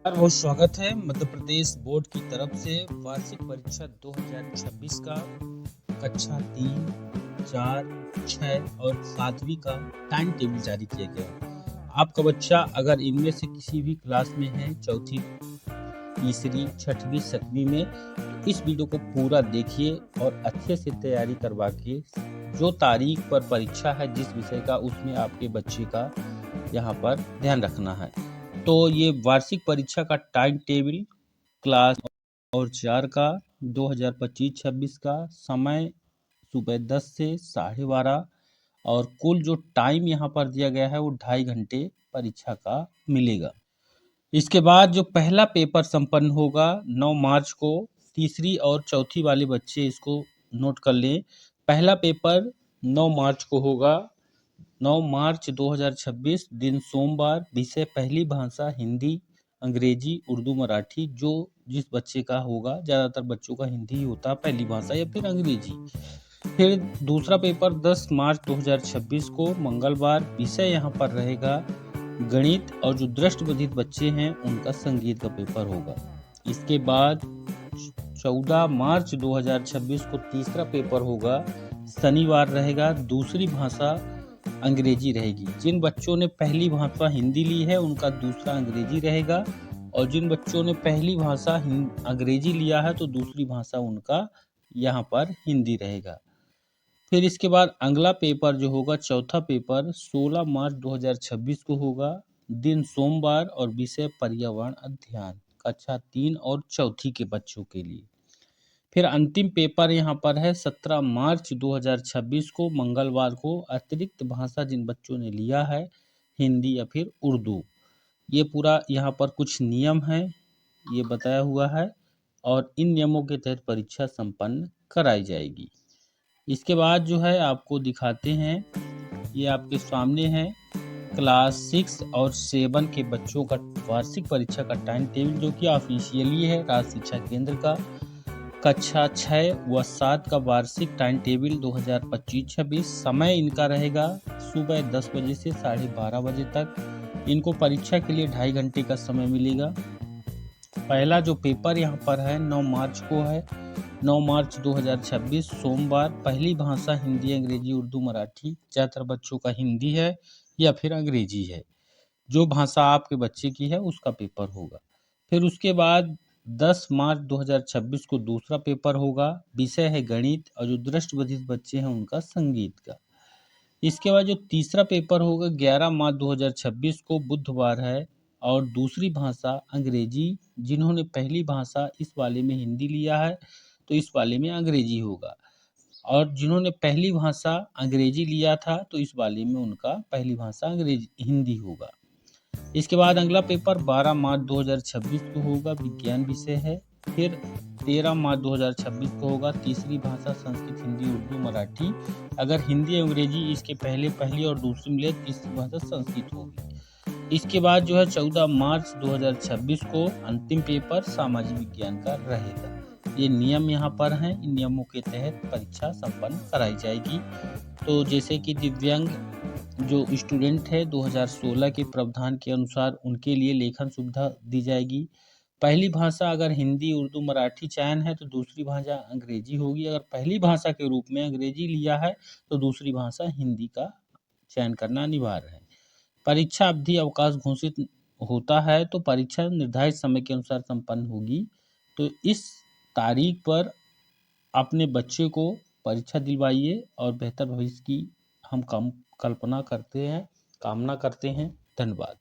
बहुत स्वागत है। मध्य प्रदेश बोर्ड की तरफ से वार्षिक परीक्षा 2026 का कक्षा 3, 4, 6 और 7वीं का टाइम टेबल जारी किया गया है। आपका बच्चा अगर इनमें से किसी भी क्लास में है, चौथी, तीसरी, छठवीं, 7वीं में, तो इस वीडियो को पूरा देखिए और अच्छे से तैयारी करवा के जो तारीख पर परीक्षा है जिस विषय का, उसमें आपके बच्चे का यहाँ पर ध्यान रखना है। तो ये वार्षिक परीक्षा का टाइम टेबल क्लास और 4 का 2025-26 का समय सुबह 10 से 12:30 और कुल जो टाइम यहाँ पर दिया गया है वो 2.5 घंटे परीक्षा का मिलेगा। इसके बाद जो पहला पेपर संपन्न होगा 9 मार्च को, तीसरी और चौथी वाले बच्चे इसको नोट कर लें। पहला पेपर 9 मार्च को होगा, 9 मार्च 2026 दिन सोमवार। विषय पहली भाषा हिंदी, अंग्रेजी, उर्दू, मराठी, जो जिस बच्चे का होगा। ज़्यादातर बच्चों का हिंदी ही होता है पहली भाषा या फिर अंग्रेजी। फिर दूसरा पेपर 10 मार्च 2026 को मंगलवार। विषय यहाँ पर रहेगा गणित और जो दृष्टिबाधित बच्चे हैं उनका संगीत का पेपर होगा। इसके बाद 14 मार्च 2026 को तीसरा पेपर होगा, शनिवार रहेगा। दूसरी भाषा अंग्रेजी रहेगी। जिन बच्चों ने पहली भाषा हिंदी ली है उनका दूसरा अंग्रेजी रहेगा, और जिन बच्चों ने पहली भाषा अंग्रेजी लिया है तो दूसरी भाषा उनका यहाँ पर हिंदी रहेगा। फिर इसके बाद अगला पेपर जो होगा, चौथा पेपर 16 मार्च 2026 को होगा, दिन सोमवार, और विषय पर्यावरण अध्ययन, कक्षा 3 और चौथी के बच्चों के लिए। फिर अंतिम पेपर यहाँ पर है 17 मार्च 2026 को, मंगलवार को। अतिरिक्त भाषा जिन बच्चों ने लिया है, हिंदी या फिर उर्दू, ये पूरा यहाँ पर कुछ नियम है ये बताया हुआ है, और इन नियमों के तहत परीक्षा संपन्न कराई जाएगी। इसके बाद जो है आपको दिखाते हैं, ये आपके सामने है क्लास 6 और 7 के बच्चों का वार्षिक परीक्षा का टाइम टेबल, जो कि ऑफिशियली है राज्य शिक्षा केंद्र का। कक्षा 6 व 7 का वार्षिक टाइम टेबल 2025-26। समय इनका रहेगा सुबह 10 बजे से 12:30 बजे तक। इनको परीक्षा के लिए 2.5 घंटे का समय मिलेगा। पहला जो पेपर यहाँ पर है 9 मार्च को है, 9 मार्च 2026 सोमवार। पहली भाषा हिंदी, अंग्रेजी, उर्दू, मराठी। ज़्यादातर बच्चों का हिंदी है या फिर अंग्रेजी है। जो भाषा आपके बच्चे की है उसका पेपर होगा। फिर उसके बाद 10 मार्च 2026 को दूसरा पेपर होगा। विषय है गणित, और जो दृष्टिबाधित बच्चे हैं उनका संगीत का। इसके बाद जो तीसरा पेपर होगा 11 मार्च 2026 को, बुधवार है, और दूसरी भाषा अंग्रेजी। जिन्होंने पहली भाषा इस वाले में हिंदी लिया है तो इस वाले में अंग्रेजी होगा, और जिन्होंने पहली भाषा अंग्रेजी लिया था तो इस वाले में उनका पहली भाषा अंग्रेजी हिंदी होगा। इसके बाद अगला पेपर 12 मार्च 2026 को होगा, विज्ञान विषय है। फिर 13 मार्च 2026 को होगा, तीसरी भाषा संस्कृत, हिंदी, उर्दू, मराठी। अगर हिंदी अंग्रेजी इसके पहले पहली और दूसरी मिले, तीसरी भाषा संस्कृत होगी। इसके बाद जो है 14 मार्च 2026 को अंतिम पेपर सामाजिक विज्ञान का रहेगा। ये नियम यहाँ पर हैं, इन नियमों के तहत परीक्षा संपन्न कराई जाएगी। तो जैसे कि दिव्यांग जो स्टूडेंट है 2016 के प्रावधान के अनुसार उनके लिए लेखन सुविधा दी जाएगी। पहली भाषा अगर हिंदी, उर्दू, मराठी चयन है तो दूसरी भाषा अंग्रेजी होगी। अगर पहली भाषा के रूप में अंग्रेजी लिया है तो दूसरी भाषा हिंदी का चयन करना अनिवार्य है। परीक्षा अवधि अवकाश घोषित होता है तो परीक्षा निर्धारित समय के अनुसार संपन्न होगी। तो इस तारीख पर अपने बच्चे को परीक्षा दिलवाइए और बेहतर भविष्य की हम कल्पना करते हैं, कामना करते हैं। धन्यवाद।